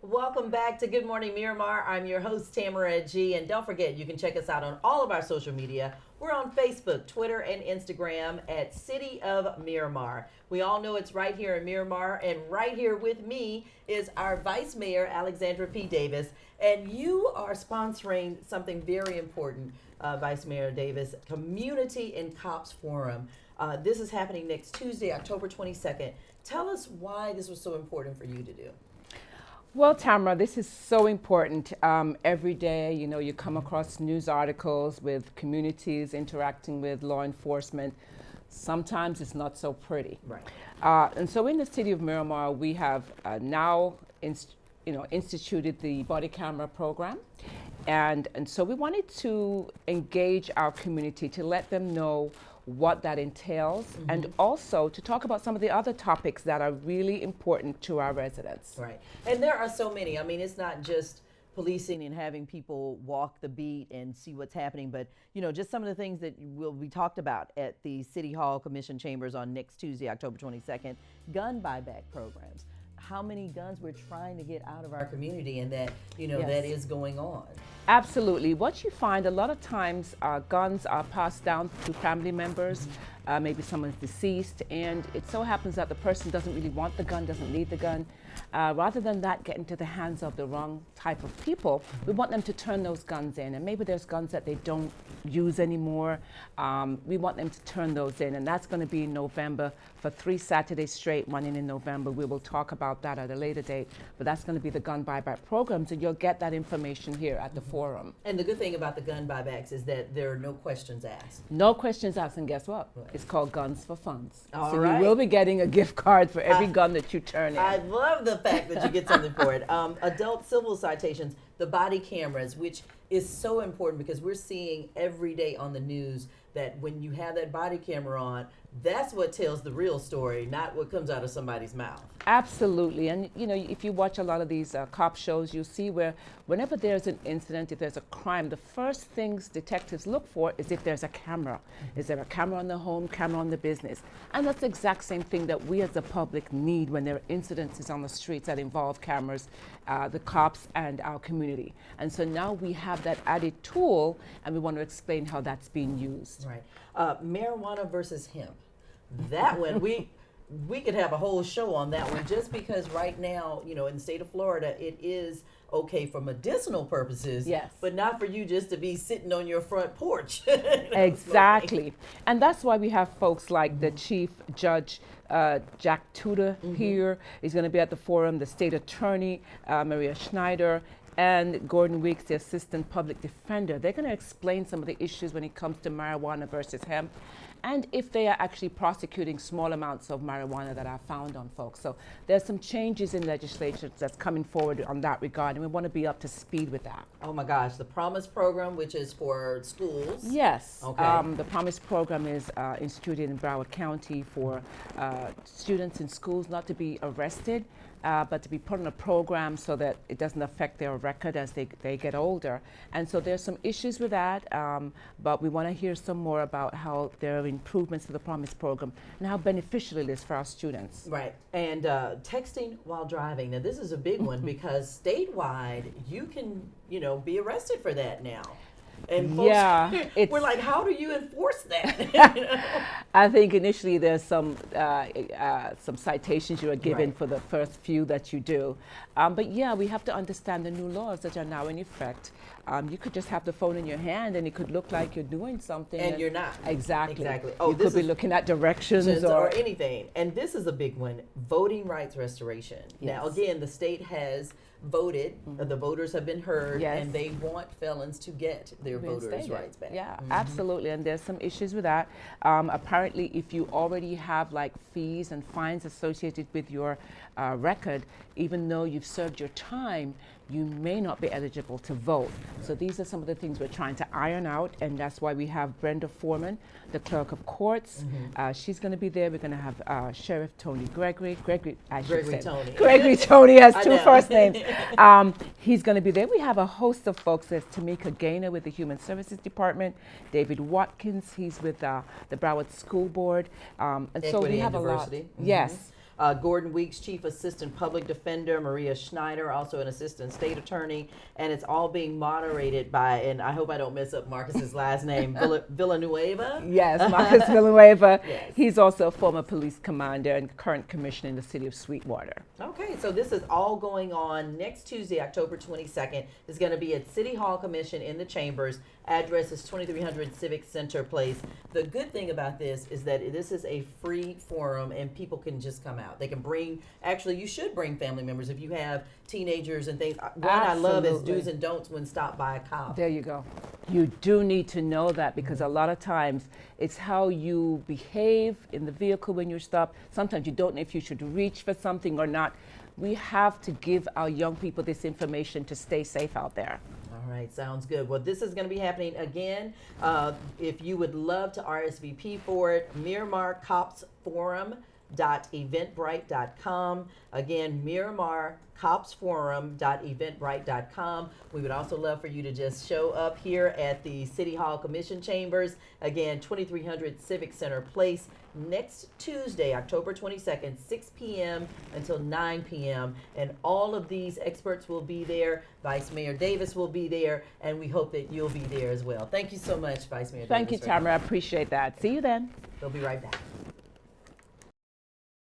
Welcome back to Good Morning Miramar. I'm your host, Tamara G. And don't forget, you can check us out on all of our social media. We're on Facebook, Twitter, and Instagram at City of Miramar. We all know it's right here in Miramar. And right here with me is our Vice Mayor, Alexandra P. Davis. And you are sponsoring something very important, Vice Mayor Davis, Community and Cops Forum. This is happening next Tuesday, October 22nd. Tell us why this was so important for you to do. Well, Tamara, this is so important. Every day, you come across news articles with communities interacting with law enforcement. Sometimes it's not so pretty. Right. And so in the city of Miramar, we have now instituted the body camera program. And so we wanted to engage our community to let them know what that entails, and also to talk about some of the other topics that are really important to our residents. Right. And there are so many. I mean, it's not just policing and having people walk the beat and see what's happening, but just some of the things that will be talked about at the City Hall Commission Chambers on next Tuesday, October 22nd, gun buyback programs. How many guns we're trying to get out of our community, and that Yes. that is going on. Absolutely. What you find a lot of times, guns are passed down to family members. Maybe someone's deceased, and it so happens that the person doesn't really want the gun, doesn't need the gun. Rather than that get into the hands of the wrong type of people, we want them to turn those guns in. And maybe there's guns that they don't use anymore. We want them to turn those in, and that's going to be in November for 3 Saturdays straight, running in November. We will talk about that at a later date, but that's going to be the gun buyback programs, and you'll get that information here at the forum. And the good thing about the gun buybacks is that there are no questions asked. No questions asked, and guess what? Right. It's called Guns for Funds. All so right. you will be getting a gift card for every gun that you turn in. I love the fact that you get something for it. Adult civil citations, the body cameras, which is so important because we're seeing every day on the news that when you have that body camera on, that's what tells the real story, not what comes out of somebody's mouth. Absolutely. And if you watch a lot of these cop shows, you'll see where whenever there's an incident, if there's a crime, the first things detectives look for is if there's a camera. Is there a camera on the home, camera on the business? And that's the exact same thing that we as the public need when there are incidences on the streets that involve cameras, the cops and our community. And so now we have that added tool, and we want to explain how that's being used. Right. Marijuana versus hemp. That one, we could have a whole show on that one, just because right now, in the state of Florida, it is okay for medicinal purposes, Yes. but not for you just to be sitting on your front porch. Exactly. And that's why we have folks like the Chief Judge Jack Tudor here. He's going to be at the forum, the State Attorney, Maria Schneider, and Gordon Weeks, the Assistant Public Defender. They're going to explain some of the issues when it comes to marijuana versus hemp, and if they are actually prosecuting small amounts of marijuana that are found on folks. So there's some changes in legislation that's coming forward on that regard, and we want to be up to speed with that. Oh my gosh, the Promise program, which is for schools. Yes. Okay. The Promise program is instituted in Broward County for students in schools not to be arrested, but to be put on a program so that it doesn't affect their record as they get older. And so there's some issues with that, but we want to hear some more about how there are improvements to the Promise program and how beneficial it is for our students. Right. And texting while driving. Now, this is a big one because statewide, you can, be arrested for that now. And folks, Yeah, we're like, how do you enforce that? I think initially there's some citations you are given Right. for the first few that you do. But yeah, we have to understand the new laws that are now in effect. You could just have the phone in your hand and it could look like you're doing something. And you're not. Exactly. Exactly. Oh, you this could be is- looking at directions or anything. And this is a big one, voting rights restoration. Now, Yes. again, the state has voted, the voters have been heard, Yes. and they want felons to get their voters' reinstated. rights back. Yeah, absolutely. And there's some issues with that. Apparently, if you already have like fees and fines associated with your record, even though you've served your time, you may not be eligible to vote. So these are some of the things we're trying to iron out, and that's why we have Brenda Foreman, the clerk of courts. She's going to be there. We're going to have Sheriff Tony Gregory. I should Gregory say. Tony. Gregory Tony has I two know. first names. He's going to be there. We have a host of folks. There's Tamika Gaynor with the Human Services Department, David Watkins, he's with the Broward School Board, and so Equity we and have a lot. diversity. Yes. Gordon Weeks, Chief Assistant Public Defender, Maria Schneider, also an Assistant State Attorney, and it's all being moderated by, and I hope I don't mess up Marcus's last name, Villanueva? Yes, Marcus Villanueva. Yes. He's also a former police commander and current commissioner in the city of Sweetwater. Okay, so this is all going on next Tuesday, October 22nd. It's going to be at City Hall Commission in the Chambers. Address is 2300 Civic Center Place. The good thing about this is that this is a free forum and people can just come out. They can bring, actually, you should bring family members if you have teenagers and things. What I love is do's and don'ts when stopped by a cop. There you go. You do need to know that because a lot of times it's how you behave in the vehicle when you're stopped. Sometimes you don't know if you should reach for something or not. We have to give our young people this information to stay safe out there. All right, sounds good. Well, this is going to be happening again. If you would love to RSVP for it, Miramar Cops Forum .eventbrite.com. Again, Miramar Cops Forum.eventbrite.com. We would also love for you to just show up here at the City Hall Commission Chambers. Again, 2300 Civic Center Place next Tuesday, October 22nd, 6 p.m. until 9 p.m. And all of these experts will be there. Vice Mayor Davis will be there, and we hope that you'll be there as well. Thank you so much, Vice Mayor Davis. Thank you, Tamara. I appreciate that. See you then. We'll be right back.